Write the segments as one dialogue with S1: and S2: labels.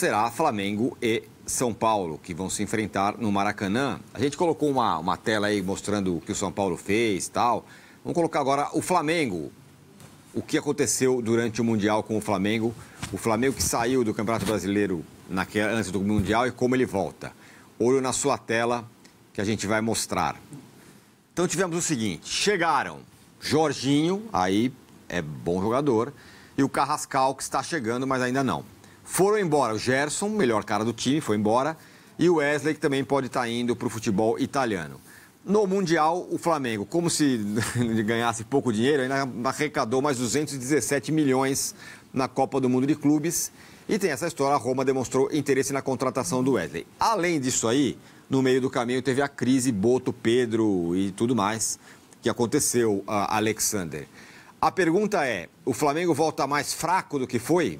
S1: será Flamengo e São Paulo, que vão se enfrentar no Maracanã. A gente colocou uma tela aí mostrando o que o São Paulo fez e tal. Vamos colocar agora o Flamengo. O que aconteceu durante o Mundial com o Flamengo que saiu do Campeonato Brasileiro antes do Mundial e como ele volta. Olho na sua tela que a gente vai mostrar. Então tivemos o seguinte, chegaram Jorginho, aí é bom jogador, e o Carrascal que está chegando, mas ainda não. Foram embora o Gerson, melhor cara do time, foi embora, e o Wesley que também pode estar indo para o futebol italiano. No Mundial, o Flamengo, como se ganhasse pouco dinheiro, ainda arrecadou mais 217 milhões na Copa do Mundo de Clubes. E tem essa história, a Roma demonstrou interesse na contratação do Wesley. Além disso aí, no meio do caminho teve a crise Boto, Pedro e tudo mais que aconteceu, Alexander. A pergunta é, o Flamengo volta mais fraco do que foi?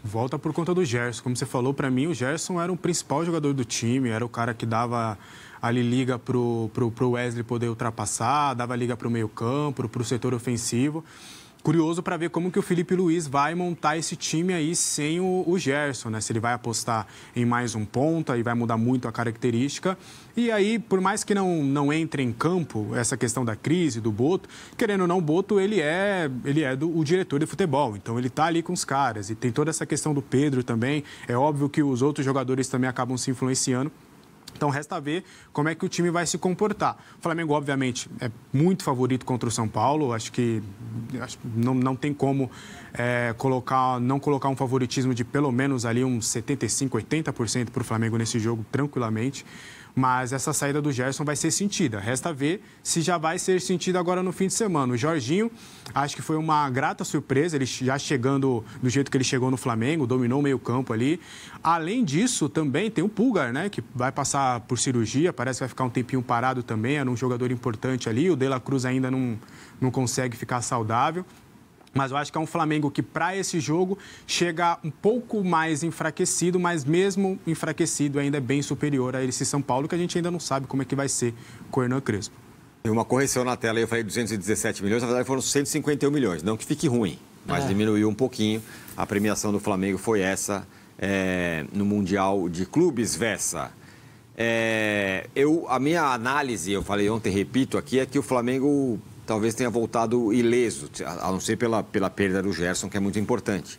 S2: Volta por conta do Gerson. Como você falou, para mim, o Gerson era o principal jogador do time, era o cara que dava ali liga pro Wesley poder ultrapassar, dava liga pro meio-campo, pro setor ofensivo. Curioso para ver como que o Felipe Luiz vai montar esse time aí sem o Gerson, né? Se ele vai apostar em mais um ponta e vai mudar muito a característica. E aí, por mais que não entre em campo essa questão da crise, do Boto, querendo ou não, o Boto, ele é o diretor de futebol. Então, ele tá ali com os caras. E tem toda essa questão do Pedro também. É óbvio que os outros jogadores também acabam se influenciando. Então, resta ver como é que o time vai se comportar. O Flamengo, obviamente, é muito favorito contra o São Paulo. Acho que não tem como não colocar um favoritismo de pelo menos ali uns 75%, 80% para o Flamengo nesse jogo, tranquilamente. Mas essa saída do Gerson vai ser sentida. Resta ver se já vai ser sentida agora no fim de semana. O Jorginho, acho que foi uma grata surpresa, ele já chegando do jeito que ele chegou no Flamengo, dominou o meio-campo ali. Além disso, também tem o Pulgar, né, que vai passar por cirurgia, parece que vai ficar um tempinho parado também, era um jogador importante ali. O De La Cruz ainda não consegue ficar saudável. Mas eu acho que é um Flamengo que, para esse jogo, chega um pouco mais enfraquecido, mas mesmo enfraquecido ainda é bem superior a esse São Paulo, que a gente ainda não sabe como é que vai ser com o Hernan Crespo.
S1: Tem uma correção na tela, eu falei 217 milhões, na verdade foram 151 milhões. Não que fique ruim, mas diminuiu um pouquinho. A premiação do Flamengo foi essa no Mundial de Clubes, Vessa. A minha análise, eu falei ontem, repito aqui, é que o Flamengo talvez tenha voltado ileso, a não ser pela perda do Gerson, que é muito importante.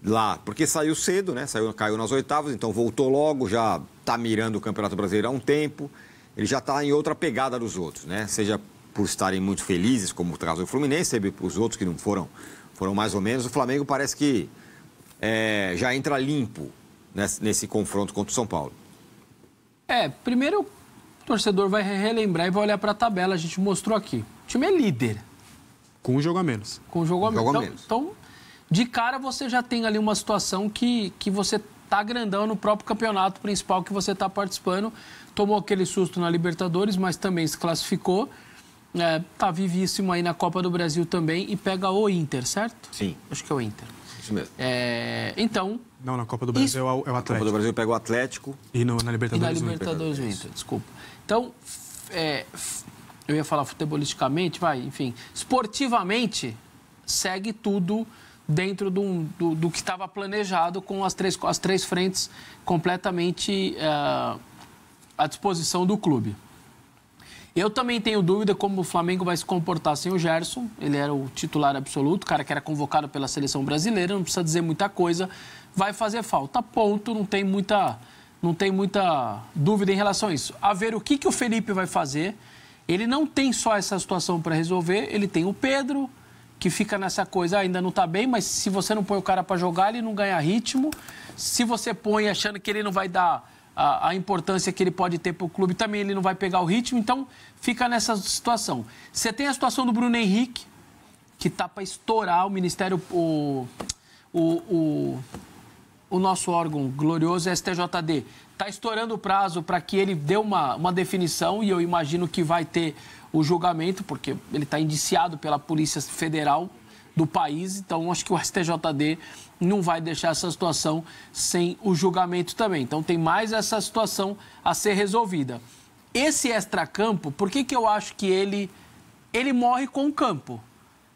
S1: Lá, porque saiu cedo, né? Caiu nas oitavas, então voltou logo, já está mirando o Campeonato Brasileiro há um tempo. Ele já está em outra pegada dos outros, né? Seja por estarem muito felizes, como o caso do Fluminense, seja os outros que não foram mais ou menos. O Flamengo parece que já entra limpo nesse confronto contra o São Paulo.
S3: Primeiro o torcedor vai relembrar e vai olhar para a tabela, a gente mostrou aqui. O time é líder.
S2: Com um jogo a menos.
S3: Com um jogo a menos. Então, de cara, você já tem ali uma situação que você está grandão no próprio campeonato principal que você está participando. Tomou aquele susto na Libertadores, mas também se classificou. Está vivíssimo aí na Copa do Brasil também e pega o Inter, certo?
S1: Sim.
S3: Acho que é o Inter.
S1: Isso mesmo.
S3: Então...
S2: Não, na Copa do Brasil é o Atlético.
S1: Na Copa do Brasil pega o Atlético.
S2: E na Libertadores,
S3: o Inter, desculpa. Então, eu ia falar futebolisticamente, enfim, esportivamente, segue tudo dentro do que estava planejado, com as três frentes completamente à disposição do clube. Eu também tenho dúvida como o Flamengo vai se comportar sem o Gerson. Ele era o titular absoluto, o cara que era convocado pela seleção brasileira, não precisa dizer muita coisa, vai fazer falta, ponto, não tem muita dúvida em relação a isso. A ver o que o Felipe vai fazer. Ele não tem só essa situação para resolver, ele tem o Pedro, que fica nessa coisa, ainda não está bem, mas se você não põe o cara para jogar, ele não ganha ritmo. Se você põe achando que ele não vai dar a importância que ele pode ter para o clube, também ele não vai pegar o ritmo, então fica nessa situação. Você tem a situação do Bruno Henrique, que está para estourar o Ministério, o nosso órgão glorioso STJD, está estourando o prazo para que ele dê uma definição, e eu imagino que vai ter o julgamento, porque ele está indiciado pela Polícia Federal do país, então acho que o STJD não vai deixar essa situação sem o julgamento também. Então tem mais essa situação a ser resolvida. Esse extracampo, por que eu acho que ele morre com o campo?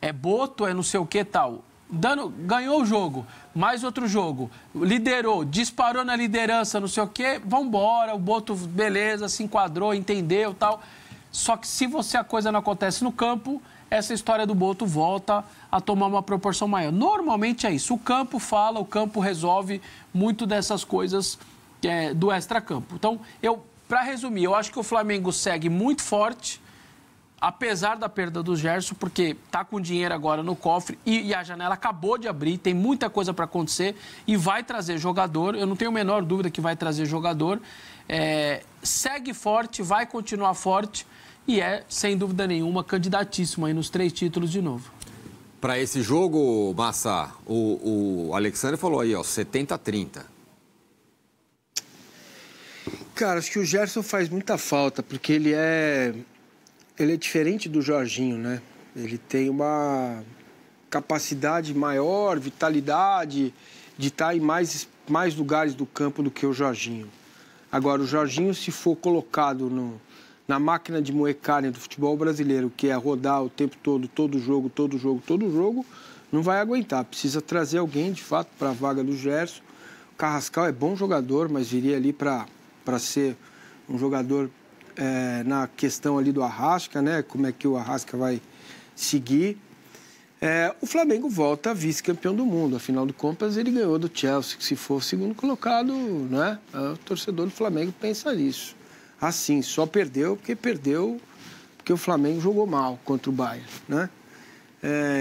S3: É Boto, é não sei o que tal. ganhou o jogo, mais outro jogo, liderou, disparou na liderança, não sei o quê, vambora, o Boto, beleza, se enquadrou, entendeu, tal. Só que se a coisa não acontece no campo, essa história do Boto volta a tomar uma proporção maior. Normalmente é isso, o campo fala, o campo resolve muito dessas coisas do extracampo. Então, para resumir, eu acho que o Flamengo segue muito forte, apesar da perda do Gerson, porque está com dinheiro agora no cofre e a janela acabou de abrir, tem muita coisa para acontecer e vai trazer jogador, eu não tenho a menor dúvida que vai trazer jogador. Segue forte, vai continuar forte e sem dúvida nenhuma, candidatíssimo aí nos 3 títulos de novo.
S1: Para esse jogo, Massa, o Alexandre falou aí, ó, 70-30.
S4: Cara, acho que o Gerson faz muita falta, porque ele é diferente do Jorginho, né? Ele tem uma capacidade maior, vitalidade, de estar em mais lugares do campo do que o Jorginho. Agora, o Jorginho, se for colocado na máquina de moer carne do futebol brasileiro, que é rodar o tempo todo jogo, não vai aguentar. Precisa trazer alguém, de fato, para a vaga do Gerson. O Carrascal é bom jogador, mas viria ali para ser um jogador na questão ali do Arrasca, né? Como é que o Arrasca vai seguir. O Flamengo volta a vice-campeão do mundo. Afinal de contas, ele ganhou do Chelsea, que se for segundo colocado, né? O torcedor do Flamengo pensa nisso. Assim, só perdeu porque o Flamengo jogou mal contra o Bayern, né?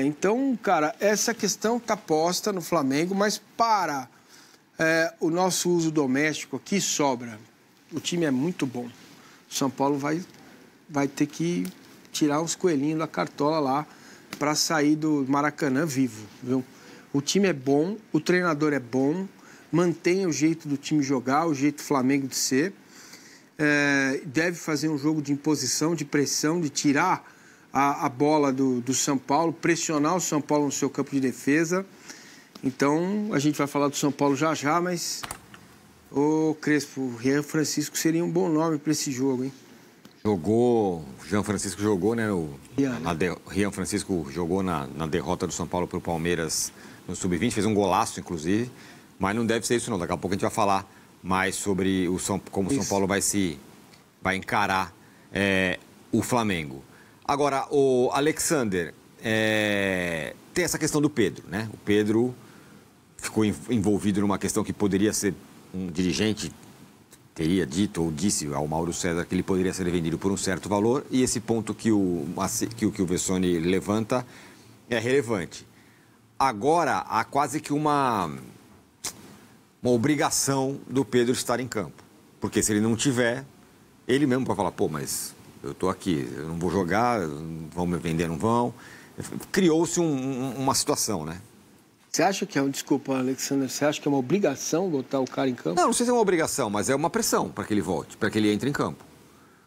S4: Então, cara, essa questão está posta no Flamengo, mas para o nosso uso doméstico aqui sobra. O time é muito bom. O São Paulo vai ter que tirar uns coelhinhos da cartola lá para sair do Maracanã vivo, viu? O time é bom, o treinador é bom, mantém o jeito do time jogar, o jeito do Flamengo de ser. Deve fazer um jogo de imposição, de pressão, de tirar a bola do São Paulo, pressionar o São Paulo no seu campo de defesa. Então, a gente vai falar do São Paulo já, mas... Ô, Crespo, o Rian Francisco seria um bom nome para esse jogo, hein?
S1: O Jean Francisco jogou, né? Rian Francisco jogou na derrota do São Paulo para o Palmeiras no Sub-20, fez um golaço, inclusive, mas não deve ser isso não. Daqui a pouco a gente vai falar mais sobre como o São Paulo vai encarar o Flamengo. Agora, o Alexander, tem essa questão do Pedro, né? O Pedro ficou envolvido numa questão que poderia ser um dirigente teria dito ou disse ao Mauro César que ele poderia ser vendido por um certo valor, e esse ponto que o Vessone levanta é relevante. Agora, há quase que uma obrigação do Pedro estar em campo, porque se ele não tiver, ele mesmo vai falar, pô, mas eu estou aqui, eu não vou jogar, vão me vender, não vão. Criou-se uma situação, né?
S4: Você acha que desculpa, Alexandre, você acha que é uma obrigação botar o cara em campo?
S1: Não sei se é uma obrigação, mas é uma pressão para que ele volte, para que ele entre em campo.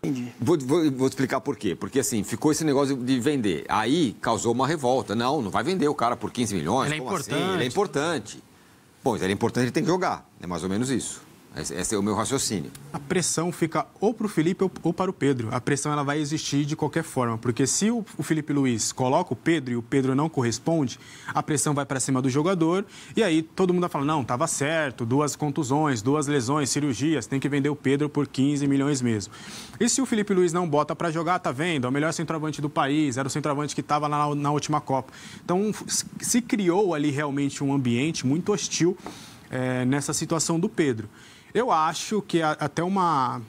S4: Entendi.
S1: Vou explicar por quê. Porque, assim, ficou esse negócio de vender. Aí causou uma revolta. Não vai vender o cara por 15 milhões.
S3: Ele é importante.
S1: Assim? Ele é importante. Bom, se ele é importante, ele tem que jogar. É mais ou menos isso. Esse é o meu raciocínio.
S2: A pressão fica ou para o Felipe ou para o Pedro. A pressão ela vai existir de qualquer forma, porque se o Felipe Luiz coloca o Pedro e o Pedro não corresponde, a pressão vai para cima do jogador e aí todo mundo vai falar, não, estava certo, 2 contusões, 2 lesões, cirurgias, tem que vender o Pedro por 15 milhões mesmo. E se o Felipe Luiz não bota para jogar, tá vendo? É o melhor centroavante do país, era o centroavante que estava na última Copa. Então, se criou ali realmente um ambiente muito hostil nessa situação do Pedro. Eu acho que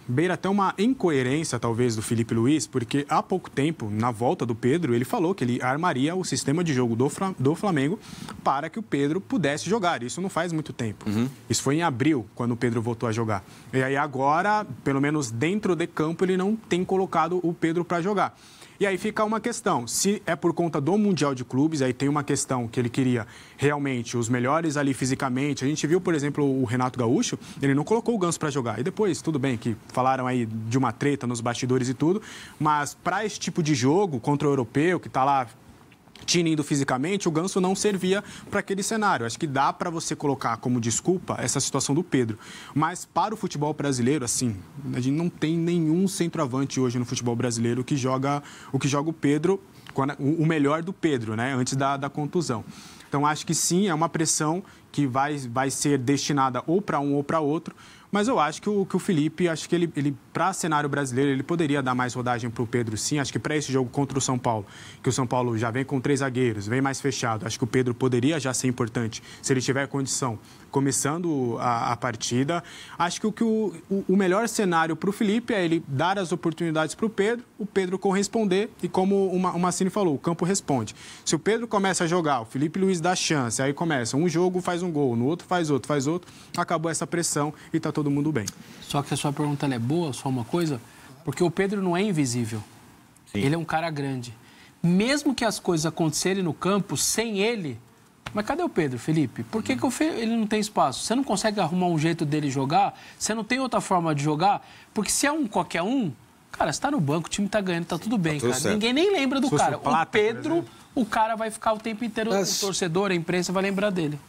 S2: beira até uma incoerência, talvez, do Felipe Luiz, porque há pouco tempo, na volta do Pedro, ele falou que ele armaria o sistema de jogo do Flamengo para que o Pedro pudesse jogar. Isso não faz muito tempo. Uhum. Isso foi em abril, quando o Pedro voltou a jogar. E aí agora, pelo menos dentro de campo, ele não tem colocado o Pedro para jogar. E aí fica uma questão, se é por conta do Mundial de Clubes, aí tem uma questão que ele queria realmente os melhores ali fisicamente. A gente viu, por exemplo, o Renato Gaúcho, ele não colocou o Ganso para jogar. E depois, tudo bem, que falaram aí de uma treta nos bastidores e tudo, mas para esse tipo de jogo, contra o europeu, que está lá tinindo fisicamente, o Ganso não servia para aquele cenário. Acho que dá para você colocar como desculpa essa situação do Pedro. Mas para o futebol brasileiro, assim, a gente não tem nenhum centroavante hoje no futebol brasileiro que joga o Pedro, o melhor do Pedro, né, antes da contusão. Então, acho que sim, é uma pressão que vai ser destinada ou para um ou para outro. Mas eu acho que o Felipe, acho que ele para cenário brasileiro, ele poderia dar mais rodagem para o Pedro, sim. Acho que para esse jogo contra o São Paulo, que o São Paulo já vem com 3 zagueiros, vem mais fechado. Acho que o Pedro poderia já ser importante, se ele tiver condição, começando a partida. Acho que o melhor cenário para o Felipe é ele dar as oportunidades para o Pedro corresponder e, como o Massini falou, o campo responde. Se o Pedro começa a jogar, o Felipe Luiz dá chance, aí começa, um jogo faz um gol, no outro faz outro, acabou essa pressão e está todo mundo bem.
S3: Só que a sua pergunta ela é boa, só uma coisa, porque o Pedro não é invisível. Sim. Ele é um cara grande. Mesmo que as coisas acontecerem no campo sem ele, mas cadê o Pedro, Felipe? Por que ele não tem espaço? Você não consegue arrumar um jeito dele jogar? Você não tem outra forma de jogar? Porque se é qualquer um, cara, você tá no banco, o time tá ganhando, tá tudo bem, cara. Certo. Ninguém nem lembra do cara. O Pedro, o cara vai ficar o tempo inteiro, o torcedor, a imprensa vai lembrar dele.